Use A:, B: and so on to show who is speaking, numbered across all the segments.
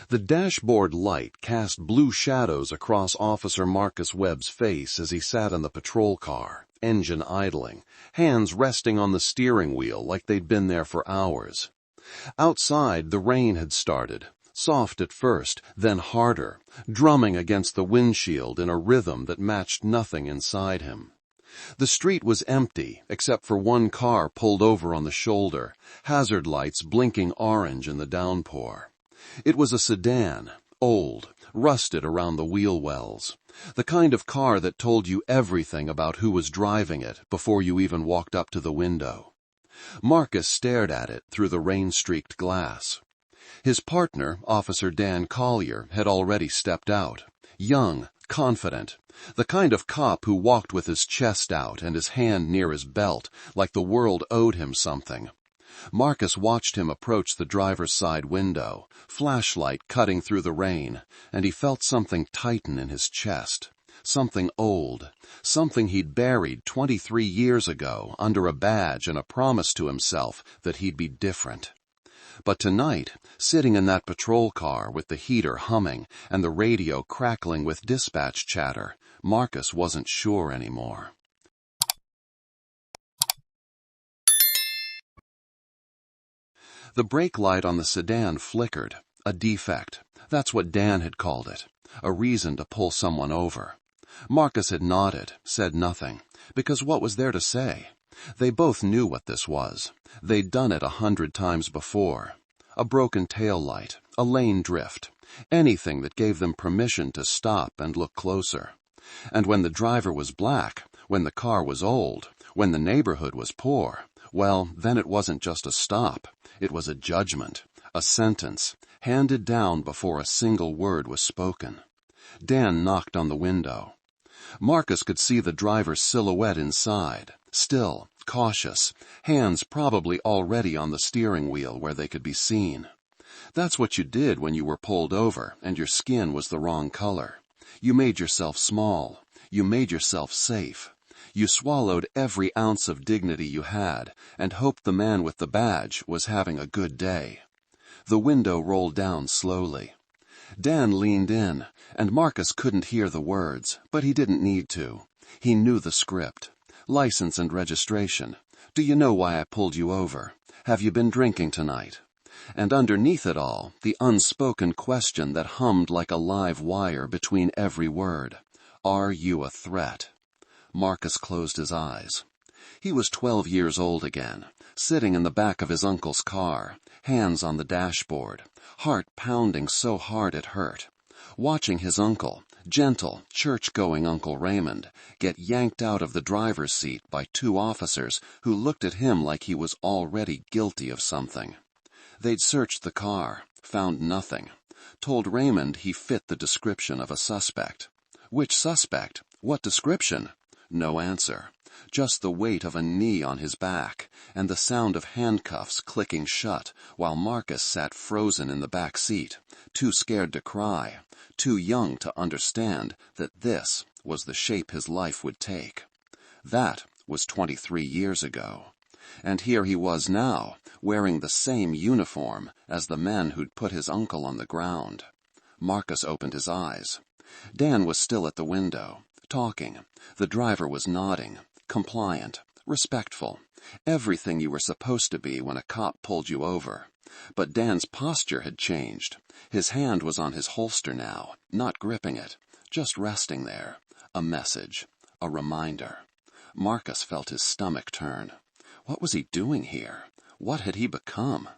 A: The dashboard light cast blue shadows across Officer Marcus Webb's face as he sat in the patrol car, engine idling, hands resting on the steering wheel like they'd been there for hours. Outside, the rain had started, soft at first, then harder, drumming against the windshield in a rhythm that matched nothing inside him. The street was empty, except for one car pulled over on the shoulder, hazard lights blinking orange in the downpour. It was a sedan, old, rusted around the wheel wells, the kind of car that told you everything about who was driving it before you even walked up to the window. Marcus stared at it through the rain-streaked glass. His partner, Officer Dan Collier, had already stepped out, young, confident, the kind of cop who walked with his chest out and his hand near his belt, like the world owed him something. Marcus watched him approach the driver's side window, flashlight cutting through the rain, and he felt something tighten in his chest. Something old, something he'd buried 23 years ago under a badge and a promise to himself that he'd be different. But tonight, sitting in that patrol car with the heater humming and the radio crackling with dispatch chatter, Marcus wasn't sure anymore. The brake light on the sedan flickered, a defect. That's what Dan had called it, a reason to pull someone over. Marcus had nodded, said nothing, because what was there to say? They both knew what this was. They'd done it 100 times before. A broken tail light, a lane drift, anything that gave them permission to stop and look closer. And when the driver was black, when the car was old, when the neighborhood was poor, well, then it wasn't just a stop. It was a judgment, a sentence, handed down before a single word was spoken. Dan knocked on the window. Marcus could see the driver's silhouette inside, still, cautious, hands probably already on the steering wheel where they could be seen. That's what you did when you were pulled over and your skin was the wrong color. You made yourself small. You made yourself safe. You swallowed every ounce of dignity you had and hoped the man with the badge was having a good day. The window rolled down slowly. Dan leaned in, and Marcus couldn't hear the words, but he didn't need to. He knew the script. License and registration. Do you know why I pulled you over? Have you been drinking tonight? And underneath it all, the unspoken question that hummed like a live wire between every word. Are you a threat? Marcus closed his eyes. He was 12 years old again, sitting in the back of his uncle's car, hands on the dashboard, heart pounding so hard it hurt, watching his uncle, gentle, church-going Uncle Raymond, get yanked out of the driver's seat by 2 officers who looked at him like he was already guilty of something. They'd searched the car, found nothing, told Raymond he fit the description of a suspect. Which suspect? What description? No answer. Just the weight of a knee on his back, and the sound of handcuffs clicking shut, while Marcus sat frozen in the back seat, too scared to cry, too young to understand that this was the shape his life would take. That was 23 years ago. And here he was now, wearing the same uniform as the men who'd put his uncle on the ground. Marcus opened his eyes. Dan was still at the window, talking. The driver was nodding, compliant, respectful, everything you were supposed to be when a cop pulled you over. But Dan's posture had changed. His hand was on his holster now, not gripping it, just resting there. A message, a reminder. Marcus felt his stomach turn. What was he doing here? What had he become?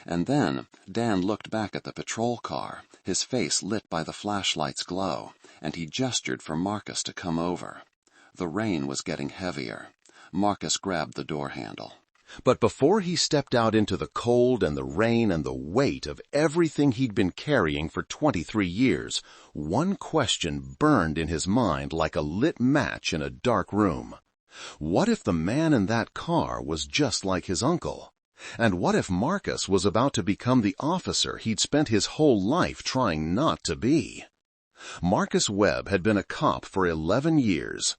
A: And then Dan looked back at the patrol car, his face lit by the flashlight's glow, and he gestured for Marcus to come over. The rain was getting heavier. Marcus grabbed the door handle.
B: But before he stepped out into the cold and the rain and the weight of everything he'd been carrying for 23 years, one question burned in his mind like a lit match in a dark room. What if the man in that car was just like his uncle? And what if Marcus was about to become the officer he'd spent his whole life trying not to be? Marcus Webb had been a cop for 11 years.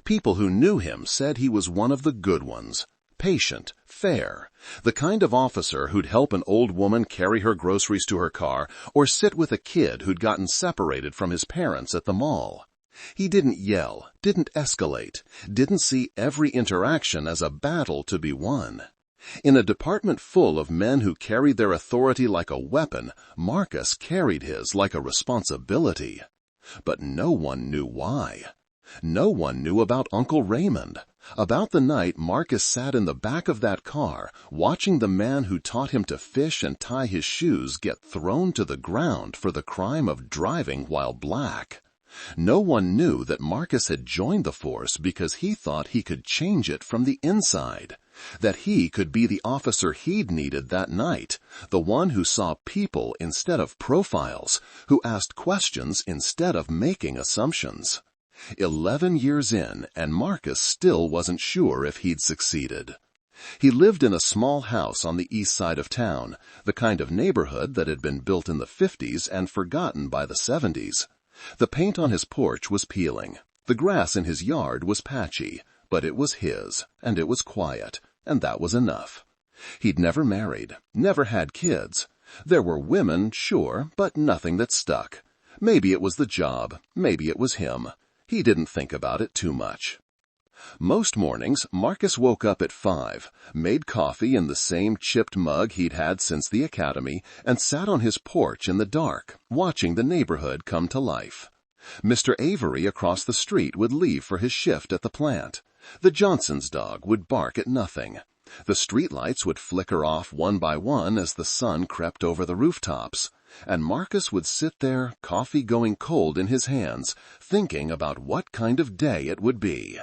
B: People who knew him said he was one of the good ones. patient, fair, the kind of officer who'd help an old woman carry her groceries to her car or sit with a kid who'd gotten separated from his parents at the mall. He didn't yell, didn't escalate, didn't see every interaction as a battle to be won. In a department full of men who carried their authority like a weapon, Marcus carried his like a responsibility. But no one knew why. No one knew about Uncle Raymond, about the night Marcus sat in the back of that car, watching the man who taught him to fish and tie his shoes get thrown to the ground for the crime of driving while black. No one knew that Marcus had joined the force because he thought he could change it from the inside, that he could be the officer he'd needed that night, the one who saw people instead of profiles, who asked questions instead of making assumptions. 11 years in, and Marcus still wasn't sure if he'd succeeded. He lived in a small house on the east side of town, the kind of neighborhood that had been built in the 50s and forgotten by the 70s. The paint on his porch was peeling. The grass in his yard was patchy, but it was his, and it was quiet, and that was enough. He'd never married, never had kids. There were women, sure, but nothing that stuck. Maybe it was the job, maybe it was him. He didn't think about it too much. Most mornings, Marcus woke up at 5, made coffee in the same chipped mug he'd had since the academy, and sat on his porch in the dark, watching the neighborhood come to life. Mr. Avery across the street would leave for his shift at the plant. The Johnson's dog would bark at nothing. The streetlights would flicker off one by one as the sun crept over the rooftops, and Marcus would sit there, coffee going cold in his hands, thinking about what kind of day it would be.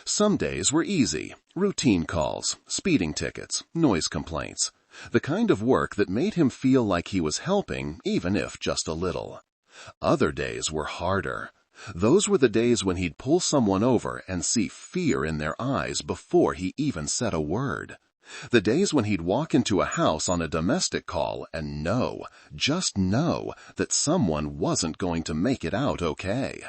B: Some days were easy, routine calls, speeding tickets, noise complaints, the kind of work that made him feel like he was helping, even if just a little. Other days were harder. Those were the days when he'd pull someone over and see fear in their eyes before he even said a word. The days when he'd walk into a house on a domestic call and know, just know, that someone wasn't going to make it out okay.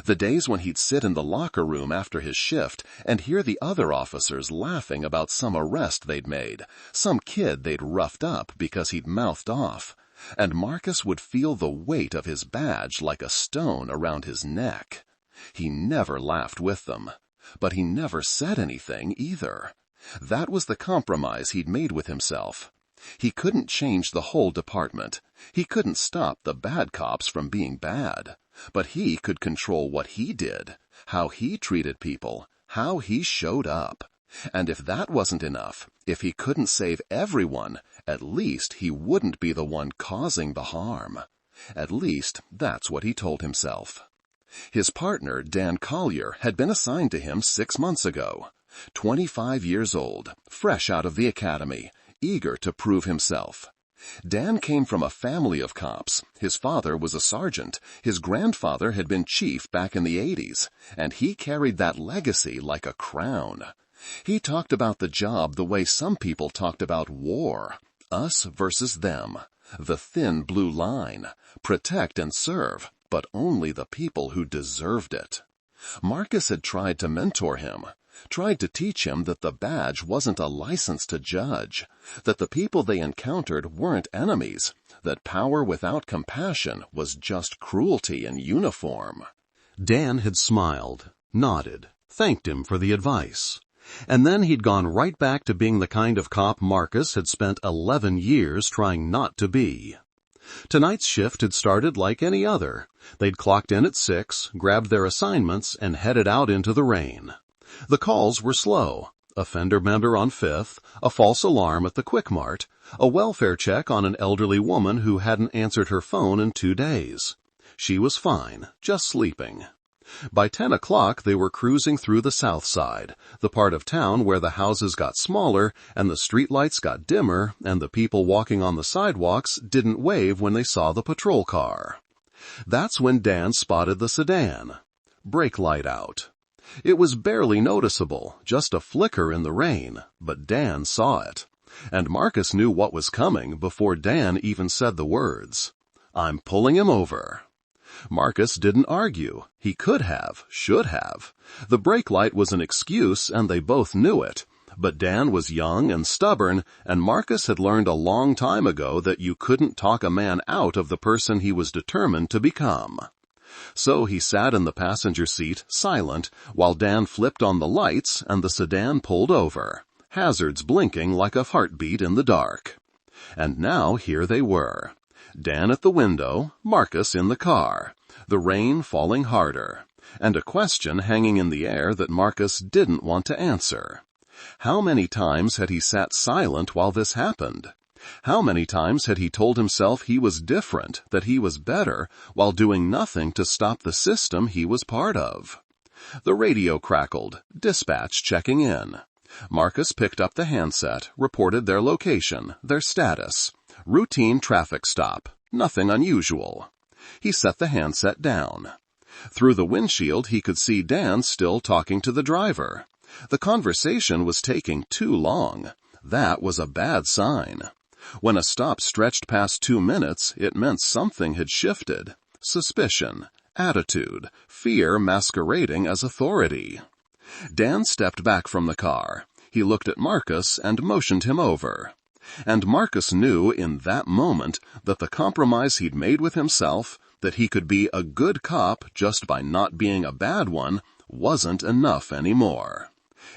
B: The days when he'd sit in the locker room after his shift and hear the other officers laughing about some arrest they'd made, some kid they'd roughed up because he'd mouthed off, and Marcus would feel the weight of his badge like a stone around his neck. He never laughed with them, but he never said anything either. That was the compromise he'd made with himself. He couldn't change the whole department. He couldn't stop the bad cops from being bad. But he could control what he did, how he treated people, how he showed up. And if that wasn't enough, if he couldn't save everyone, at least he wouldn't be the one causing the harm. At least that's what he told himself. His partner, Dan Collier, had been assigned to him 6 months ago. 25 years old, fresh out of the academy, eager to prove himself. Dan came from a family of cops. His father was a sergeant. His grandfather had been chief back in the 80s, and he carried that legacy like a crown. He talked about the job the way some people talked about war. Us versus them. The thin blue line. Protect and serve, but only the people who deserved it. Marcus had tried to mentor him. Tried to teach him that the badge wasn't a license to judge, that the people they encountered weren't enemies, that power without compassion was just cruelty in uniform.
A: Dan had smiled, nodded, thanked him for the advice. And then he'd gone right back to being the kind of cop Marcus had spent 11 years trying not to be. Tonight's shift had started like any other. They'd clocked in at 6, grabbed their assignments, and headed out into the rain. The calls were slow. A fender bender on 5th, a false alarm at the Quick Mart, a welfare check on an elderly woman who hadn't answered her phone in 2 days. She was fine, just sleeping. By 10 o'clock they were cruising through the south side, the part of town where the houses got smaller and the streetlights got dimmer and the people walking on the sidewalks didn't wave when they saw the patrol car. That's when Dan spotted the sedan. Brake light out. It was barely noticeable, just a flicker in the rain, but Dan saw it. And Marcus knew what was coming before Dan even said the words. I'm pulling him over. Marcus didn't argue. He could have, should have. The brake light was an excuse, and they both knew it.
B: But Dan was young and stubborn, and Marcus had learned a long time ago that you couldn't talk a man out of the person he was determined to become. So he sat in the passenger seat, silent, while Dan flipped on the lights and the sedan pulled over, hazards blinking like a heartbeat in the dark. And now here they were. Dan at the window, Marcus in the car, the rain falling harder, and a question hanging in the air that Marcus didn't want to answer. How many times had he sat silent while this happened? How many times had he told himself he was different, that he was better, while doing nothing to stop the system he was part of? The radio crackled, dispatch checking in. Marcus picked up the handset, reported their location, their status. Routine traffic stop, nothing unusual. He set the handset down. Through the windshield he could see Dan still talking to the driver. The conversation was taking too long. That was a bad sign. When a stop stretched past 2 minutes, it meant something had shifted. Suspicion, attitude, fear masquerading as authority. Dan stepped back from the car. He looked at Marcus and motioned him over. And Marcus knew in that moment that the compromise he'd made with himself, that he could be a good cop just by not being a bad one, wasn't enough anymore.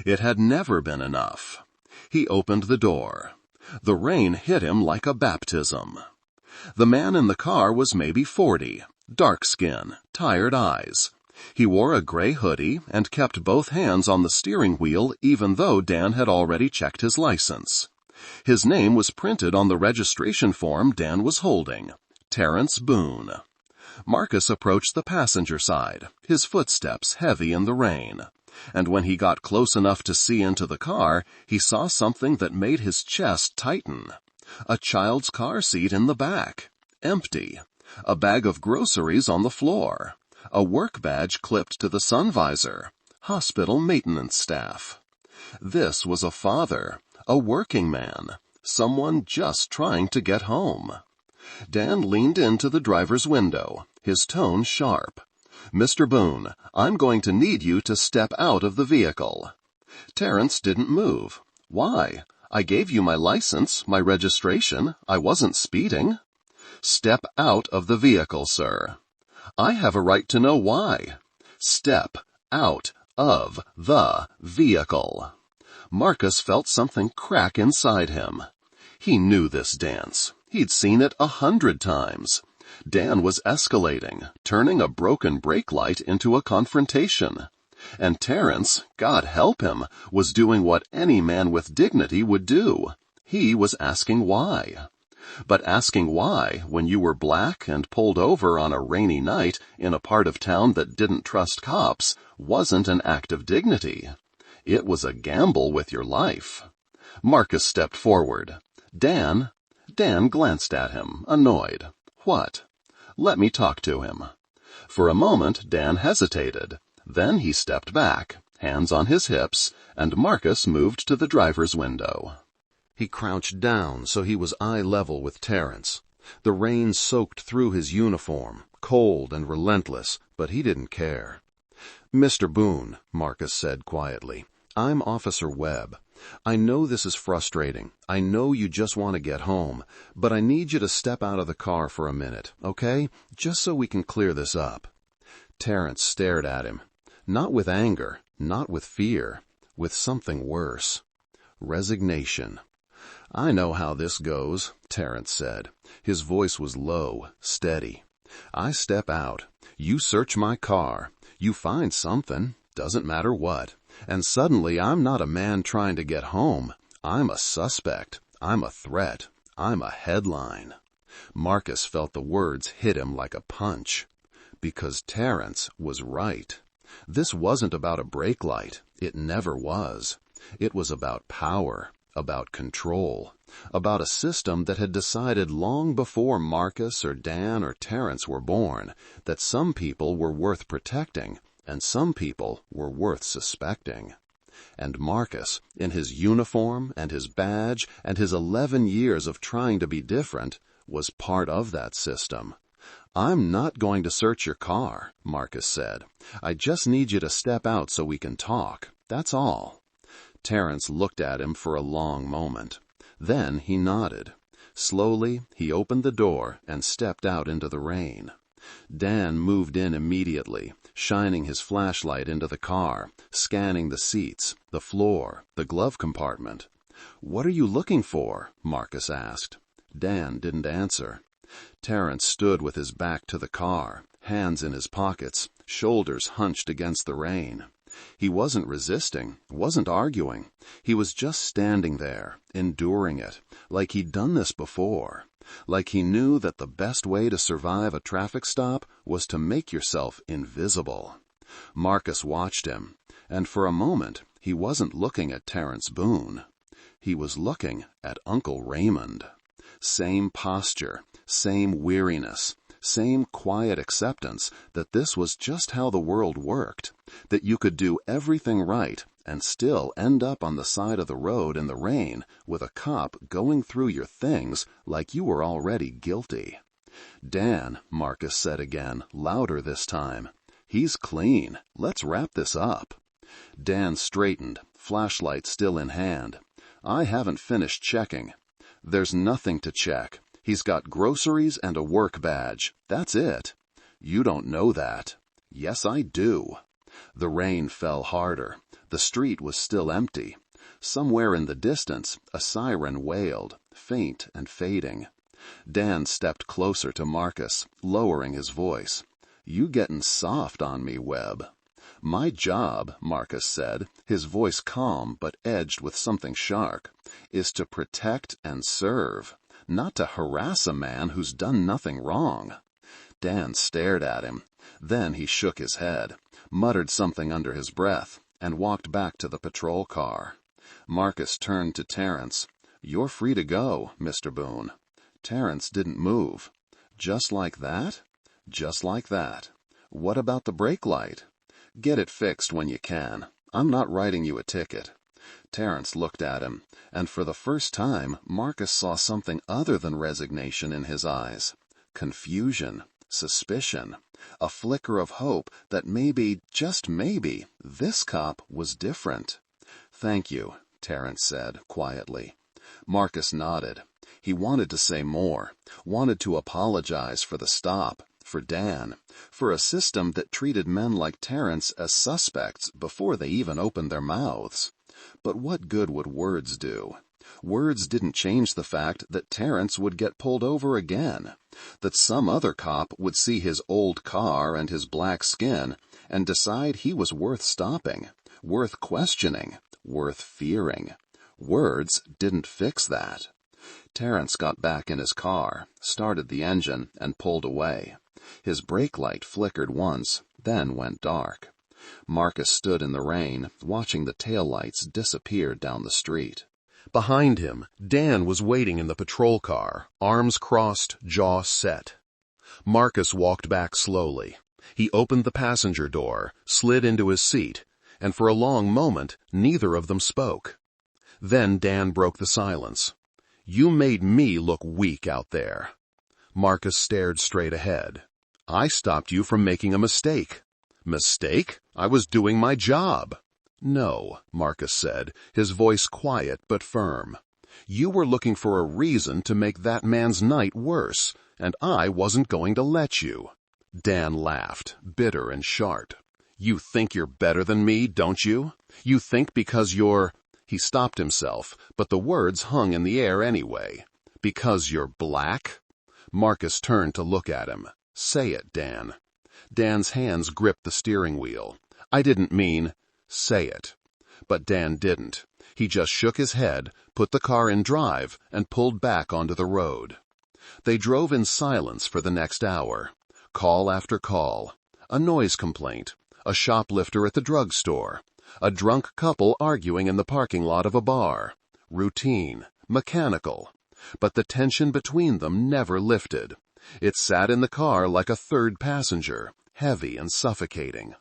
B: It had never been enough. He opened the door. The rain hit him like a baptism. The man in the car was maybe 40, dark skin, tired eyes. He wore a gray hoodie and kept both hands on the steering wheel even though Dan had already checked his license. His name was printed on the registration form Dan was holding, Terrence Boone. Marcus approached the passenger side, his footsteps heavy in the rain. And when he got close enough to see into the car, he saw something that made his chest tighten. A child's car seat in the back, empty. A bag of groceries on the floor. A work badge clipped to the sun visor. Hospital maintenance staff. This was a father, a working man, someone just trying to get home. Dan leaned into the driver's window, his tone sharp. "Mr. Boone, I'm going to need you to step out of the vehicle." Terrence didn't move. "Why? I gave you my license, my registration. I wasn't speeding." "Step out of the vehicle, sir." "I have a right to know why." "Step out of the vehicle." Marcus felt something crack inside him. He knew this dance. He'd seen it 100 times. Dan was escalating, turning a broken brake light into a confrontation. And Terrence, God help him, was doing what any man with dignity would do. He was asking why. But asking why, when you were black and pulled over on a rainy night in a part of town that didn't trust cops, wasn't an act of dignity. It was a gamble with your life. Marcus stepped forward. Dan glanced at him, annoyed. "What?" "Let me talk to him." For a moment, Dan hesitated. Then he stepped back, hands on his hips, and Marcus moved to the driver's window. He crouched down so he was eye level with Terrence. The rain soaked through his uniform, cold and relentless, but he didn't care. "Mr. Boone," Marcus said quietly, "I'm Officer Webb. I know this is frustrating. I know you just want to get home, but I need you to step out of the car for a minute, okay? Just so we can clear this up." Terrence stared at him. Not with anger, not with fear, with something worse. Resignation. "I know how this goes," Terrence said. His voice was low, steady. "I step out. You search my car. You find something, doesn't matter what. And suddenly I'm not a man trying to get home. I'm a suspect. I'm a threat. I'm a headline." Marcus felt the words hit him like a punch. Because Terrence was right. This wasn't about a brake light. It never was. It was about power, about control, about a system that had decided long before Marcus or Dan or Terrence were born that some people were worth protecting and some people were worth suspecting. And Marcus, in his uniform and his badge and his 11 years of trying to be different, was part of that system. "I'm not going to search your car," Marcus said. "I just need you to step out so we can talk. That's all."
A: Terence looked at him for a long moment. Then he nodded. Slowly, he opened the door and stepped out into the rain. Dan moved in immediately, shining his flashlight into the car, scanning the seats, the floor, the glove compartment. "What are you looking for?" Marcus asked. Dan didn't answer. Terence stood with his back to the car, hands in his pockets, shoulders hunched against the rain. He wasn't resisting, wasn't arguing. He was just standing there, enduring it, like he'd done this before, like he knew that the best way to survive a traffic stop was to make yourself invisible. Marcus watched him, and for a moment he wasn't looking at Terence Boone. He was looking at Uncle Raymond. Same posture, same weariness, same quiet acceptance that this was just how the world worked, that you could do everything right and still end up on the side of the road in the rain with a cop going through your things like you were already guilty. "Dan," Marcus said again, louder this time. "He's clean. Let's wrap this up." Dan straightened, flashlight still in hand. "I haven't finished checking." "There's nothing to check. He's got groceries and a work badge. That's it." "You don't know that." "Yes, I do." The rain fell harder. The street was still empty. Somewhere in the distance, a siren wailed, faint and fading. Dan stepped closer to Marcus, lowering his voice. "You gettin' soft on me, Webb." "My job," Marcus said, his voice calm but edged with something sharp, "is to protect and serve, not to harass a man who's done nothing wrong." Dan stared at him. Then he shook his head, muttered something under his breath, and walked back to the patrol car. Marcus turned to Terence. "You're free to go, Mr. Boone." Terence didn't move. "Just like that?" "Just like that." "What about the brake light?" "Get it fixed when you can. I'm not writing you a ticket." Terence looked at him, and for the first time Marcus saw something other than resignation in his eyes. Confusion, suspicion, a flicker of hope that maybe, just maybe, this cop was different. "Thank you," Terence said, quietly. Marcus nodded. He wanted to say more, wanted to apologize for the stop, for Dan, for a system that treated men like Terence as suspects before they even opened their mouths. But what good would words do? Words didn't change the fact that Terence would get pulled over again, that some other cop would see his old car and his black skin and decide he was worth stopping, worth questioning, worth fearing. Words didn't fix that. Terence got back in his car, started the engine, and pulled away. His brake light flickered once, then went dark. Marcus stood in the rain, watching the taillights disappear down the street. Behind him, Dan was waiting in the patrol car, arms crossed, jaw set. Marcus walked back slowly. He opened the passenger door, slid into his seat, and for a long moment, neither of them spoke. Then Dan broke the silence. "You made me look weak out there." Marcus stared straight ahead. "I stopped you from making a mistake." "Mistake? I was doing my job." "No," Marcus said, his voice quiet but firm. "You were looking for a reason to make that man's night worse, and I wasn't going to let you." Dan laughed, bitter and sharp. "You think you're better than me, don't you? You think because you're—" He stopped himself, but the words hung in the air anyway. "Because you're black?" Marcus turned to look at him. "Say it, Dan." Dan's hands gripped the steering wheel. "I didn't mean—" "Say it." But Dan didn't. He just shook his head, put the car in drive, and pulled back onto the road. They drove in silence for the next hour. Call after call. A noise complaint. A shoplifter at the drugstore. A drunk couple arguing in the parking lot of a bar. Routine. Mechanical. But the tension between them never lifted. It sat in the car like a third passenger, heavy and suffocating.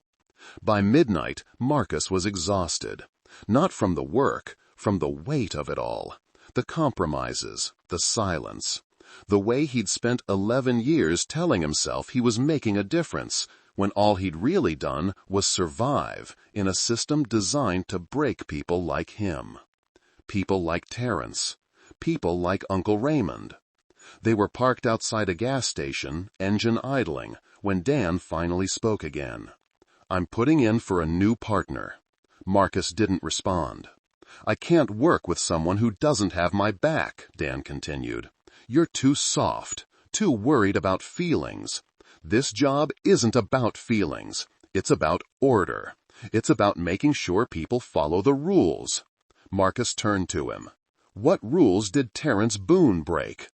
A: By midnight, Marcus was exhausted. Not from the work, from the weight of it all. The compromises, the silence. The way he'd spent 11 years telling himself he was making a difference,
B: when all he'd really done was survive in a system designed to break people like him. People like Terrence. People like Uncle Raymond. They were parked outside a gas station, engine idling, when Dan finally spoke again. "I'm putting in for a new partner." Marcus didn't respond. "I can't work with someone who doesn't have my back," Dan continued. "You're too soft, too worried about feelings. This job isn't about feelings. It's about order. It's about making sure people follow the rules." Marcus turned to him. "What rules did Terrence Boone break?"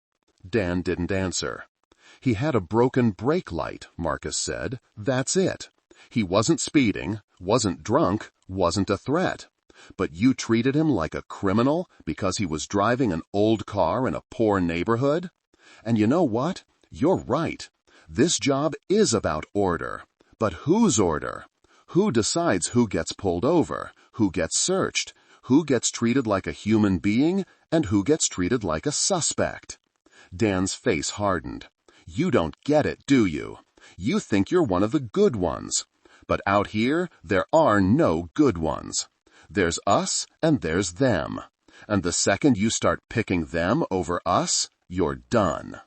B: Dan didn't answer. "He had a broken brake light," Marcus said. "That's it. He wasn't speeding, wasn't drunk, wasn't a threat. But you treated him like a criminal because he was driving an old car in a poor neighborhood? And you know what? You're right. This job is about order. But whose order? Who decides who gets pulled over, who gets searched, who gets treated like a human being, and who gets treated like a suspect?" Dan's face hardened. "You don't get it, do you? You think you're one of the good ones. But out here, there are no good ones. There's us and there's them. And the second you start picking them over us, you're done."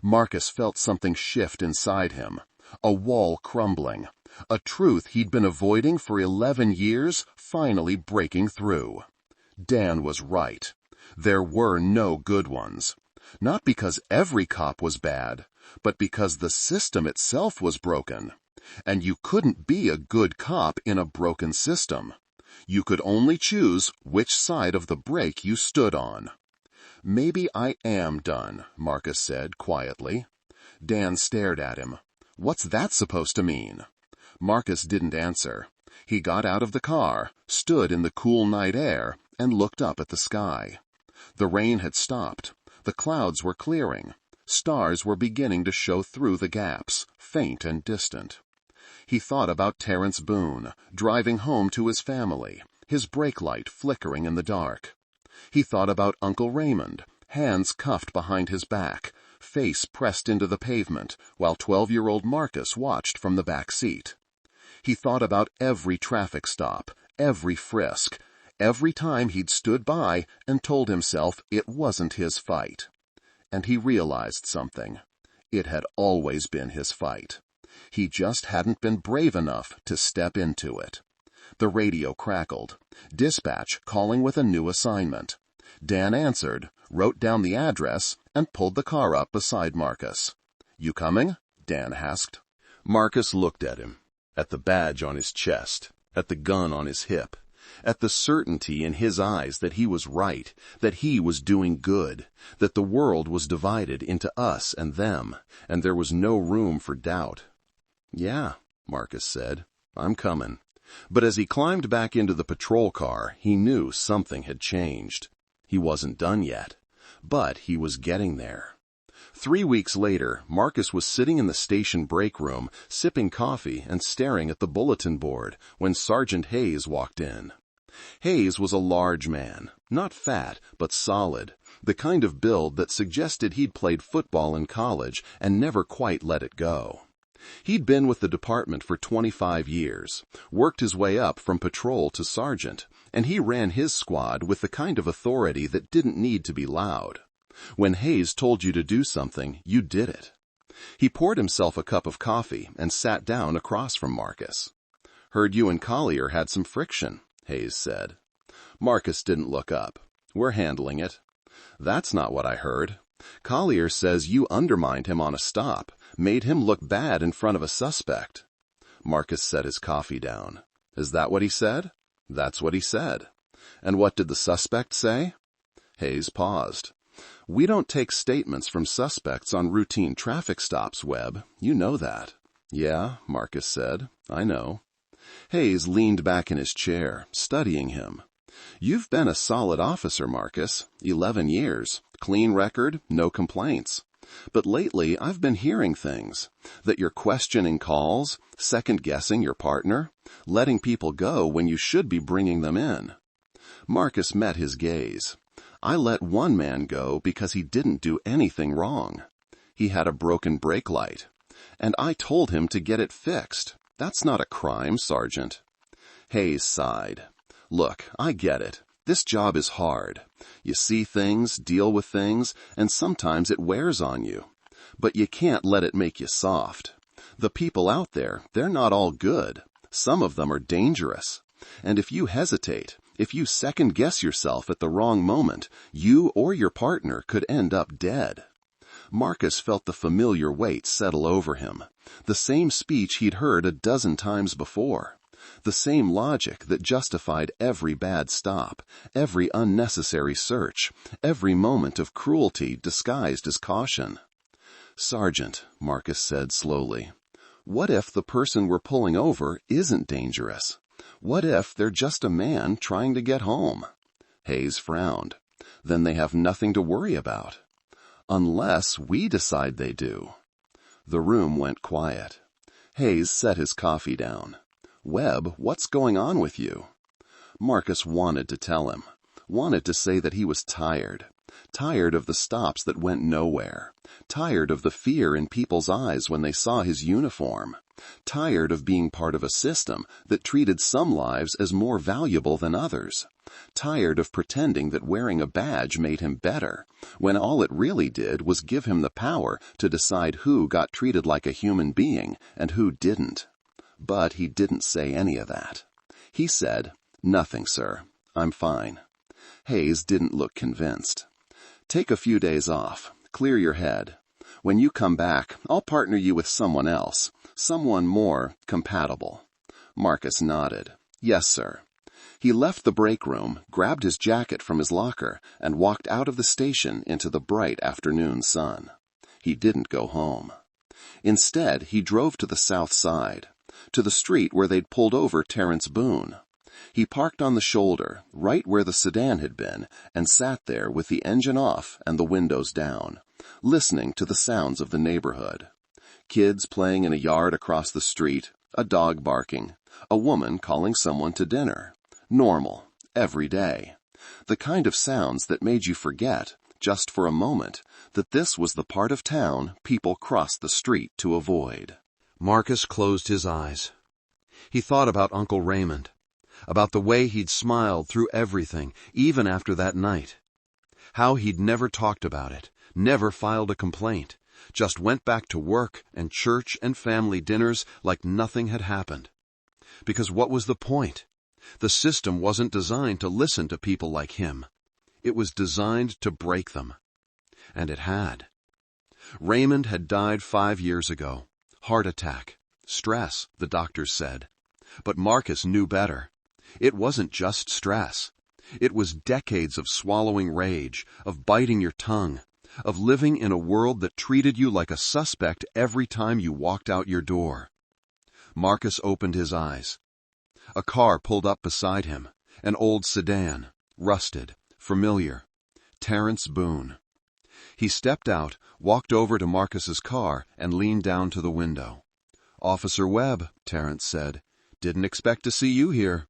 B: Marcus felt something shift inside him, a wall crumbling, a truth he'd been avoiding for 11 years finally breaking through. Dan was right. There were no good ones. Not because every cop was bad, but because the system itself was broken. And you couldn't be a good cop in a broken system. You could only choose which side of the break you stood on. "Maybe I am done," Marcus said quietly. Dan stared at him. "What's that supposed to mean?" Marcus didn't answer. He got out of the car, stood in the cool night air, and looked up at the sky. The rain had stopped. The clouds were clearing. Stars were beginning to show through the gaps, faint and distant. He thought about Terrence Boone, driving home to his family, his brake light flickering in the dark. He thought about Uncle Raymond, hands cuffed behind his back, face pressed into the pavement, while 12-year-old Marcus watched from the back seat. He thought about every traffic stop, every frisk, every time he'd stood by and told himself it wasn't his fight. And he realized something. It had always been his fight. He just hadn't been brave enough to step into it. The radio crackled. Dispatch calling with a new assignment. Dan answered, wrote down the address, and pulled the car up beside Marcus. "You coming?" Dan asked. Marcus looked at him, at the badge on his chest, at the gun on his hip, at the certainty in his eyes that he was right, that he was doing good, that the world was divided into us and them, and there was no room for doubt. "Yeah," Marcus said, "I'm coming." But as he climbed back into the patrol car, he knew something had changed. He wasn't done yet, but he was getting there. 3 weeks later, Marcus was sitting in the station break room, sipping coffee and staring at the bulletin board when Sergeant Hayes walked in. Hayes was a large man, not fat, but solid, the kind of build that suggested he'd played football in college and never quite let it go. He'd been with the department for 25 years, worked his way up from patrol to sergeant, and he ran his squad with the kind of authority that didn't need to be loud. When Hayes told you to do something, you did it. He poured himself a cup of coffee and sat down across from Marcus. "Heard you and Collier had some friction," Hayes said. Marcus didn't look up. "We're handling it." "That's not what I heard. Collier says you undermined him on a stop, made him look bad in front of a suspect." Marcus set his coffee down. "Is that what he said?" "That's what he said." "And what did the suspect say?" Hayes paused. "We don't take statements from suspects on routine traffic stops, Webb. You know that." "Yeah," Marcus said. "I know." Hayes leaned back in his chair, studying him. "You've been a solid officer, Marcus. 11 years. Clean record, no complaints. But lately I've been hearing things. That you're questioning calls, second-guessing your partner, letting people go when you should be bringing them in." Marcus met his gaze. "I let one man go because he didn't do anything wrong. He had a broken brake light. And I told him to get it fixed. That's not a crime, Sergeant." Hayes sighed. "Look, I get it. This job is hard. You see things, deal with things, and sometimes it wears on you. But you can't let it make you soft. The people out there, they're not all good. Some of them are dangerous. And if you hesitate, if you second-guess yourself at the wrong moment, you or your partner could end up dead." Marcus felt the familiar weight settle over him, the same speech he'd heard a dozen times before, the same logic that justified every bad stop, every unnecessary search, every moment of cruelty disguised as caution. "Sergeant," Marcus said slowly, "what if the person we're pulling over isn't dangerous? What if they're just a man trying to get home?" Hayes frowned. "Then they have nothing to worry about." "Unless we decide they do." The room went quiet. Hayes set his coffee down. "Webb, what's going on with you?" Marcus wanted to tell him, wanted to say that he was tired of the stops that went nowhere, tired of the fear in people's eyes when they saw his uniform, tired of being part of a system that treated some lives as more valuable than others, tired of pretending that wearing a badge made him better, when all it really did was give him the power to decide who got treated like a human being and who didn't. But he didn't say any of that. He said, "Nothing, sir. I'm fine." Hayes didn't look convinced. "Take a few days off. Clear your head. When you come back, I'll partner you with someone else, someone more compatible." Marcus nodded. "Yes, sir." He left the break room, grabbed his jacket from his locker, and walked out of the station into the bright afternoon sun. He didn't go home. Instead, he drove to the south side, to the street where they'd pulled over Terrence Boone. He parked on the shoulder, right where the sedan had been, and sat there with the engine off and the windows down, listening to the sounds of the neighborhood. Kids playing in a yard across the street, a dog barking, a woman calling someone to dinner. Normal, every day. The kind of sounds that made you forget, just for a moment, that this was the part of town people crossed the street to avoid.
A: Marcus closed his eyes. He thought about Uncle Raymond, about the way he'd smiled through everything, even after that night. How he'd never talked about it, never filed a complaint, just went back to work and church and family dinners like nothing had happened. Because what was the point? The system wasn't designed to listen to people like him. It was designed to break them. And it had. Raymond had died 5 years ago. Heart attack. Stress, the doctors said. But Marcus knew better. It wasn't just stress. It was decades of swallowing rage, of biting your tongue, of living in a world that treated you like a suspect every time you walked out your door. Marcus opened his eyes. A car pulled up beside him, an old sedan, rusted, familiar. Terrence Boone. He stepped out, walked over to Marcus's car, and leaned down to the window. "Officer Webb," Terrence said. "Didn't expect to see you here."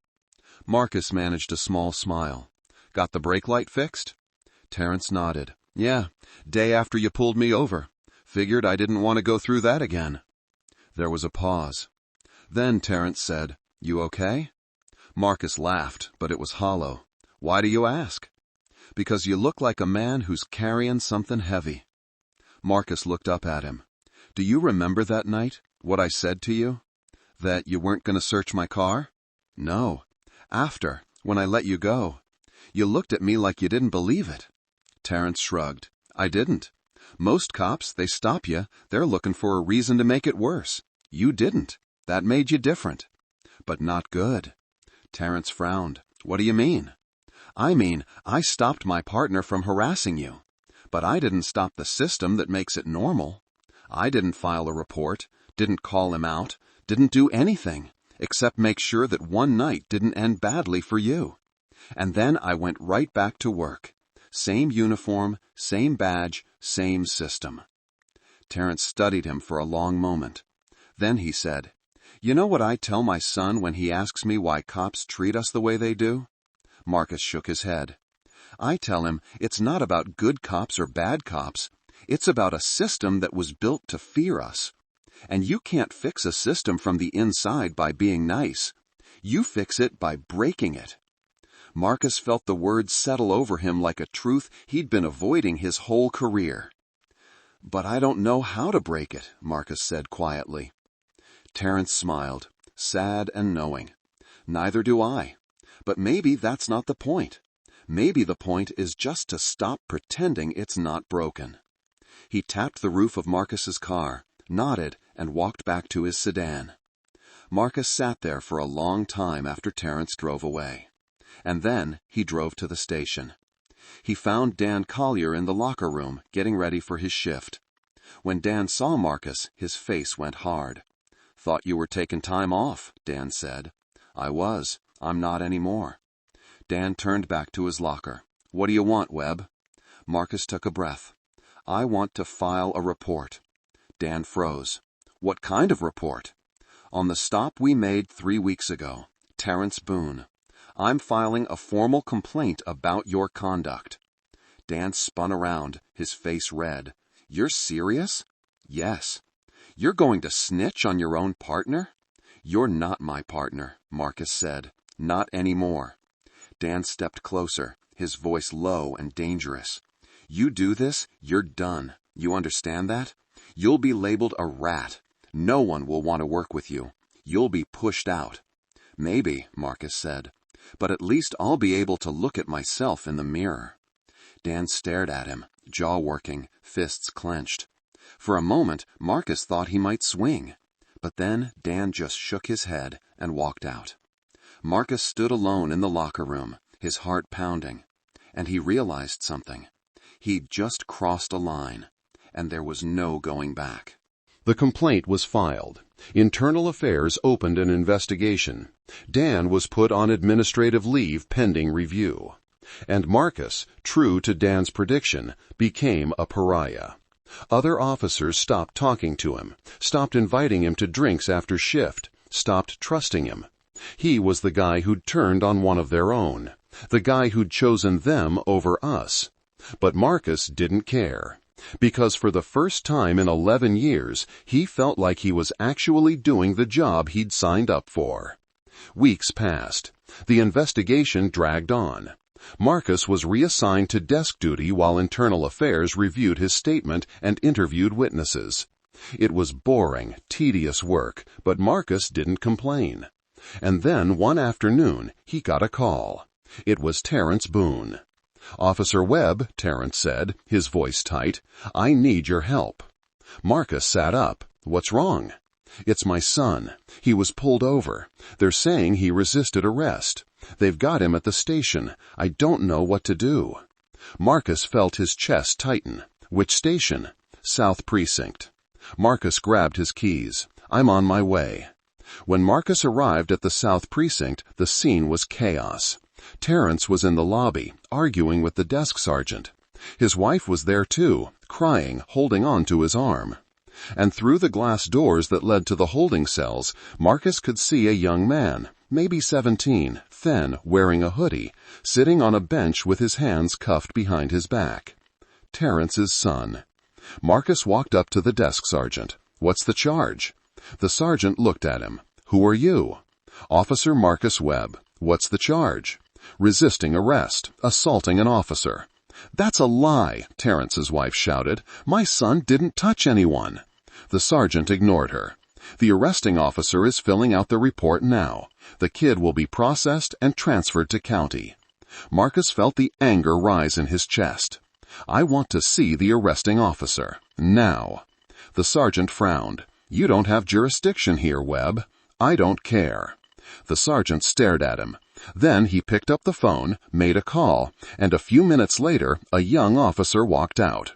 A: Marcus managed a small smile. "Got the brake light fixed?" Terrence nodded. "Yeah, day after you pulled me over. Figured I didn't want to go through that again." There was a pause. Then Terrence said, "You okay?" Marcus laughed, but it was hollow. "Why do you ask?" "Because you look like a man who's carrying something heavy." Marcus looked up at him. "Do you remember that night, what I said to you? That you weren't going to search my car?" "No. After, when I let you go. You looked at me like you didn't believe it." Terrence shrugged. "I didn't. Most cops, they stop you, they're looking for a reason to make it worse. You didn't. That made you different." "But not good." Terrence frowned. "What do you mean?" "I mean, I stopped my partner from harassing you. But I didn't stop the system that makes it normal. I didn't file a report, didn't call him out, didn't do anything, except make sure that one night didn't end badly for you. And then I went right back to work. Same uniform, same badge, same system." Terrence studied him for a long moment. Then he said, "You know what I tell my son when he asks me why cops treat us the way they do?" Marcus shook his head. "I tell him it's not about good cops or bad cops. It's about a system that was built to fear us. And you can't fix a system from the inside by being nice. You fix it by breaking it. Marcus felt the words settle over him like a truth he'd been avoiding his whole career. But I don't know how to break it, Marcus said quietly. Terence smiled, sad and knowing. Neither do I. But maybe that's not the point. Maybe the point is just to stop pretending it's not broken. He tapped the roof of Marcus's car, nodded, and walked back to his sedan. Marcus sat there for a long time after Terence drove away. And then he drove to the station. He found Dan Collier in the locker room, getting ready for his shift. When Dan saw Marcus, his face went hard. "Thought you were taking time off," Dan said. "I was. I'm not anymore." Dan turned back to his locker. "What do you want, Webb?" Marcus took a breath. "I want to file a report." Dan froze. "What kind of report?" "On the stop we made 3 weeks ago. Terence Boone. I'm filing a formal complaint about your conduct." Dan spun around, his face red. "You're serious?" "Yes." "You're going to snitch on your own partner?" "You're not my partner," Marcus said. "Not anymore." Dan stepped closer, his voice low and dangerous. "You do this, you're done. You understand that? You'll be labeled a rat. No one will want to work with you. You'll be pushed out." "Maybe," Marcus said. "But at least I'll be able to look at myself in the mirror." Dan stared at him, jaw working, fists clenched. For a moment, Marcus thought he might swing. But then Dan just shook his head and walked out. Marcus stood alone in the locker room, his heart pounding. And he realized something. He'd just crossed a line, and there was no going back. The complaint was filed. Internal Affairs opened an investigation. Dan was put on administrative leave pending review. And Marcus, true to Dan's prediction, became a pariah. Other officers stopped talking to him, stopped inviting him to drinks after shift, stopped trusting him. He was the guy who'd turned on one of their own, the guy who'd chosen them over us. But Marcus didn't care. Because for the first time in 11 years, he felt like he was actually doing the job he'd signed up for. Weeks passed. The investigation dragged on. Marcus was reassigned to desk duty while Internal Affairs reviewed his statement and interviewed witnesses. It was boring, tedious work, but Marcus didn't complain. And then one afternoon, he got a call. It was Terence Boone. "Officer Webb," Terence said, his voice tight, "I need your help." Marcus sat up. "What's wrong?" "It's my son. He was pulled over. They're saying he resisted arrest. They've got him at the station. I don't know what to do." Marcus felt his chest tighten. "Which station?" "South Precinct." Marcus grabbed his keys. "I'm on my way." When Marcus arrived at the South Precinct, the scene was chaos. Terence was in the lobby, arguing with the desk sergeant. His wife was there too, crying, holding on to his arm. And through the glass doors that led to the holding cells, Marcus could see a young man, maybe 17, thin, wearing a hoodie, sitting on a bench with his hands cuffed behind his back. Terence's son. Marcus walked up to the desk sergeant. "What's the charge?" The sergeant looked at him. "Who are you?" "Officer Marcus Webb." "What's the charge?" "Resisting arrest, assaulting an officer." "That's a lie," Terence's wife shouted. "My son didn't touch anyone." The sergeant ignored her. "The arresting officer is filling out the report now. The kid will be processed and transferred to county." Marcus felt the anger rise in his chest. "I want to see the arresting officer. Now." The sergeant frowned. "You don't have jurisdiction here, Webb." "I don't care." The sergeant stared at him. Then he picked up the phone, made a call, and a few minutes later, a young officer walked out.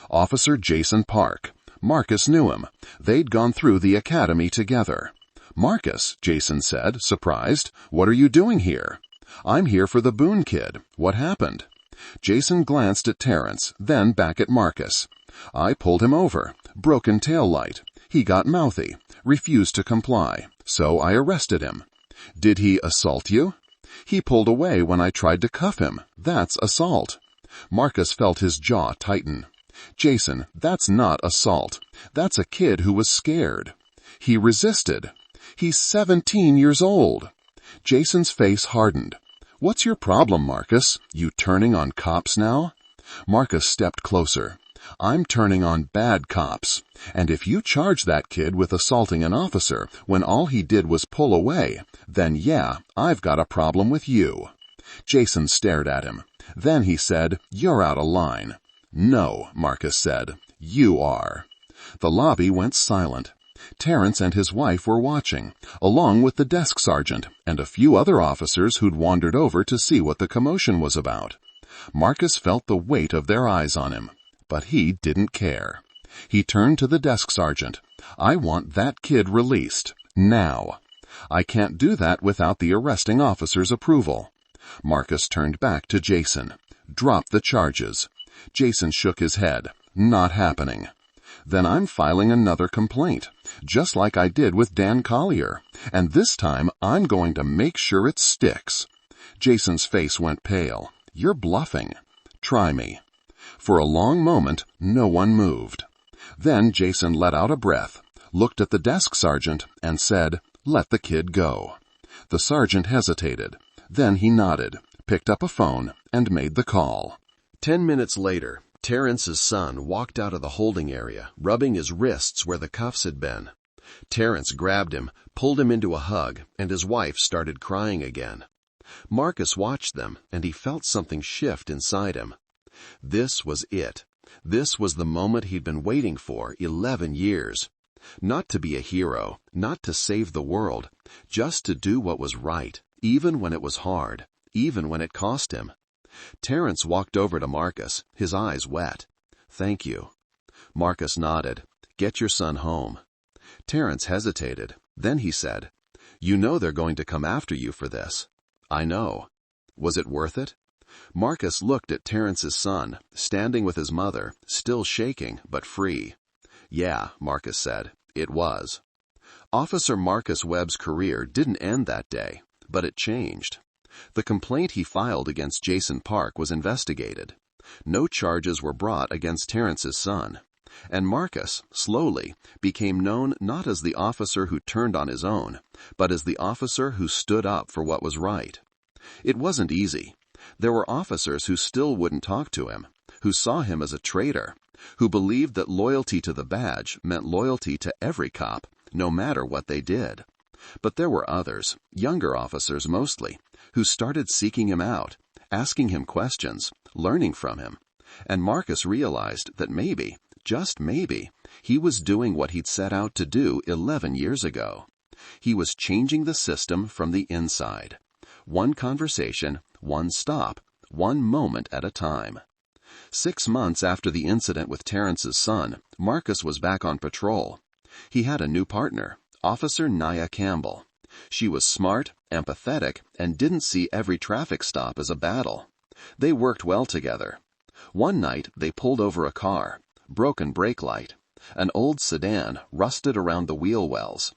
A: Officer Jason Park. Marcus knew him. They'd gone through the academy together. "Marcus," Jason said, surprised, "what are you doing here?" "I'm here for the Boone kid. What happened?" Jason glanced at Terence, then back at Marcus. "I pulled him over. Broken tail light. He got mouthy, refused to comply, so I arrested him." "Did he assault you?" "He pulled away when I tried to cuff him. That's assault." Marcus felt his jaw tighten. "Jason, that's not assault. That's a kid who was scared. He resisted. He's 17 years old. Jason's face hardened. What's your problem, Marcus? You turning on cops now? Marcus stepped closer. I'm turning on bad cops. And if you charge that kid with assaulting an officer when all he did was pull away, then yeah, I've got a problem with you. Jason stared at him. Then he said, You're out of line. No, Marcus said. You are. The lobby went silent. Terrence and his wife were watching, along with the desk sergeant and a few other officers who'd wandered over to see what the commotion was about. Marcus felt the weight of their eyes on him, but he didn't care. He turned to the desk sergeant. I want that kid released, now. I can't do that without the arresting officer's approval. Marcus turned back to Jason. Drop the charges. Jason shook his head. Not happening. Then I'm filing another complaint, just like I did with Dan Collier, and this time I'm going to make sure it sticks. Jason's face went pale. You're bluffing. Try me. For a long moment, no one moved. Then Jason let out a breath, looked at the desk sergeant, and said, Let the kid go. The sergeant hesitated. Then he nodded, picked up a phone, and made the call.
B: 10 minutes later, Terrence's son walked out of the holding area, rubbing his wrists where the cuffs had been. Terrence grabbed him, pulled him into a hug, and his wife started crying again. Marcus watched them, and he felt something shift inside him. This was it. This was the moment he'd been waiting for 11 years. Not to be a hero, not to save the world, just to do what was right, even when it was hard, even when it cost him. Terrence walked over to Marcus, his eyes wet. Thank you. Marcus nodded. Get your son home. Terrence hesitated. Then he said, You know they're going to come after you for this. I know. Was it worth it? Marcus looked at Terrence's son, standing with his mother, still shaking but free. Yeah, Marcus said. It was. Officer Marcus Webb's career didn't end that day, but it changed. The complaint he filed against Jason Park was investigated. No charges were brought against Terrence's son. And Marcus, slowly, became known not as the officer who turned on his own, but as the officer who stood up for what was right. It wasn't easy. There were officers who still wouldn't talk to him, who saw him as a traitor, who believed that loyalty to the badge meant loyalty to every cop, no matter what they did. But there were others, younger officers mostly, who started seeking him out, asking him questions, learning from him. And Marcus realized that maybe, just maybe, he was doing what he'd set out to do 11 years ago. He was changing the system from the inside. One conversation, one stop, one moment at a time. 6 months after the incident with Terrence's son, Marcus was back on patrol. He had a new partner, Officer Nia Campbell. She was smart, empathetic, and didn't see every traffic stop as a battle. They worked well together. One night, they pulled over a car, broken brake light, an old sedan rusted around the wheel wells.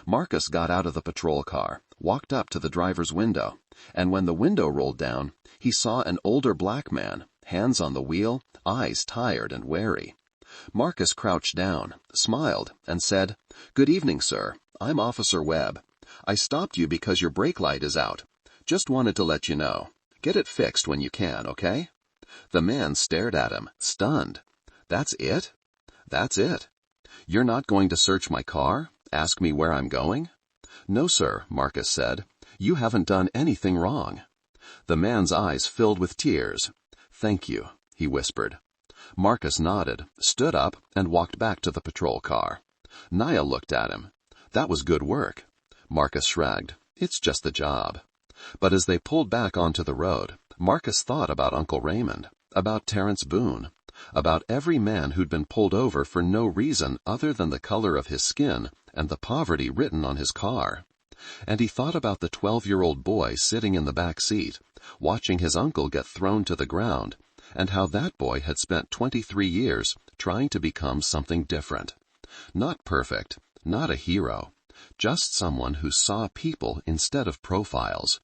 B: Marcus got out of the patrol car, walked up to the driver's window, and when the window rolled down, he saw an older black man, hands on the wheel, eyes tired and wary. Marcus crouched down, smiled, and said, "Good evening, sir. I'm Officer Webb. I stopped you because your brake light is out. Just wanted to let you know. Get it fixed when you can, okay?" The man stared at him, stunned. "That's it?" "That's it." "You're not going to search my car? Ask me where I'm going?" "No, sir," Marcus said. "You haven't done anything wrong." The man's eyes filled with tears. "Thank you," he whispered. Marcus nodded, stood up, and walked back to the patrol car. Nia looked at him. "That was good work." Marcus shrugged. "It's just the job." But as they pulled back onto the road, Marcus thought about Uncle Raymond, about Terrence Boone, about every man who'd been pulled over for no reason other than the color of his skin and the poverty written on his car. And he thought about the 12-year-old boy sitting in the back seat, watching his uncle get thrown to the ground, and how that boy had spent 23 years trying to become something different. Not perfect, not a hero, just someone who saw people instead of profiles,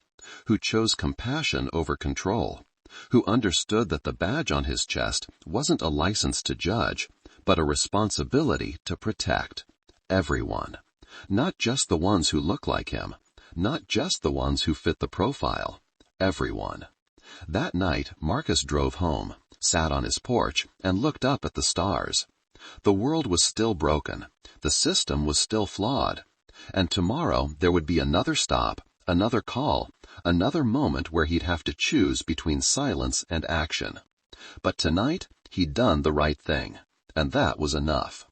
B: who chose compassion over control, who understood that the badge on his chest wasn't a license to judge, but a responsibility to protect everyone.
A: Not just the ones who look like him, not just the ones who fit the profile. Everyone. That night, Marcus drove home, sat on his porch, and looked up at the stars. The world was still broken. The system was still flawed. And tomorrow there would be another stop, another call, another moment where he'd have to choose between silence and action. But tonight, he'd done the right thing, and that was enough.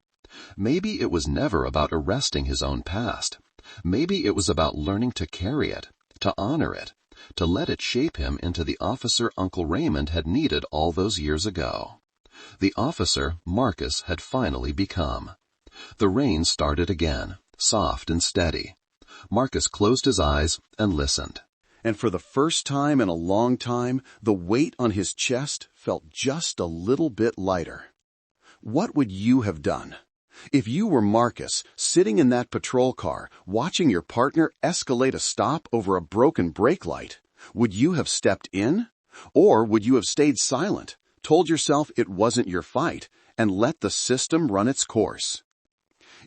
A: Maybe it was never about arresting his own past. Maybe it was about learning to carry it, to honor it, to let it shape him into the officer Uncle Raymond had needed all those years ago. The officer Marcus had finally become. The rain started again, soft and steady. Marcus closed his eyes and listened.
B: And for the first time in a long time, the weight on his chest felt just a little bit lighter. What would you have done? If you were Marcus, sitting in that patrol car, watching your partner escalate a stop over a broken brake light, would you have stepped in? Or would you have stayed silent, told yourself it wasn't your fight, and let the system run its course?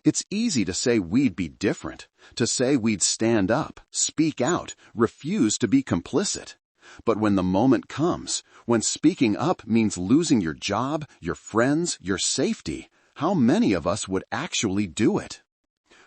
B: It's easy to say we'd be different, to say we'd stand up, speak out, refuse to be complicit. But when the moment comes, when speaking up means losing your job, your friends, your safety, how many of us would actually do it?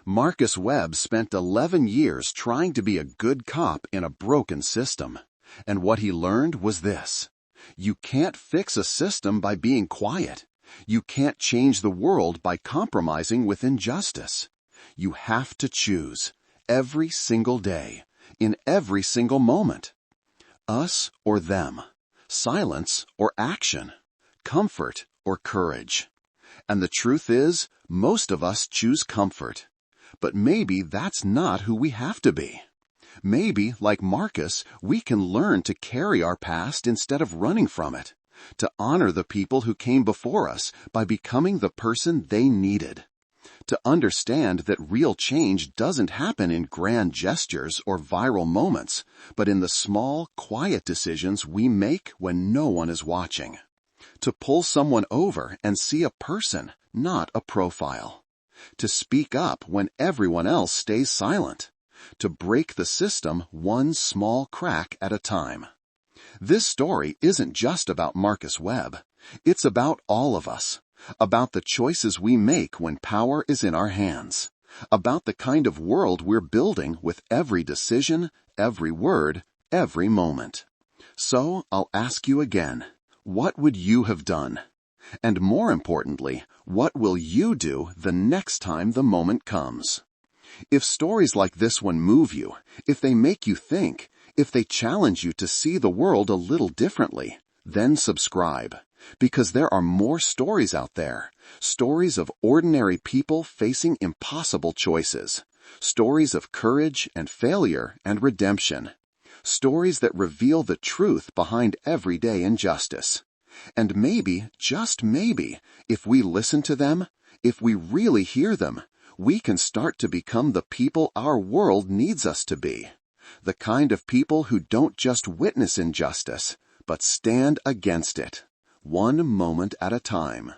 B: Marcus Webb spent 11 years trying to be a good cop in a broken system. And what he learned was this: you can't fix a system by being quiet. You can't change the world by compromising with injustice. You have to choose, every single day, in every single moment. Us or them, silence or action, comfort or courage. And the truth is, most of us choose comfort. But maybe that's not who we have to be. Maybe, like Marcus, we can learn to carry our past instead of running from it, to honor the people who came before us by becoming the person they needed, to understand that real change doesn't happen in grand gestures or viral moments, but in the small, quiet decisions we make when no one is watching, to pull someone over and see a person, not a profile, to speak up when everyone else stays silent, to break the system one small crack at a time. This story isn't just about Marcus Webb. It's about all of us, about the choices we make when power is in our hands, about the kind of world we're building with every decision, every word, every moment. So I'll ask you again, what would you have done? And more importantly, what will you do the next time the moment comes? If stories like this one move you, if they make you think, if they challenge you to see the world a little differently, then subscribe, because there are more stories out there, stories of ordinary people facing impossible choices, stories of courage and failure and redemption, stories that reveal the truth behind everyday injustice. And maybe, just maybe, if we listen to them, if we really hear them, we can start to become the people our world needs us to be. The kind of people who don't just witness injustice, but stand against it, one moment at a time.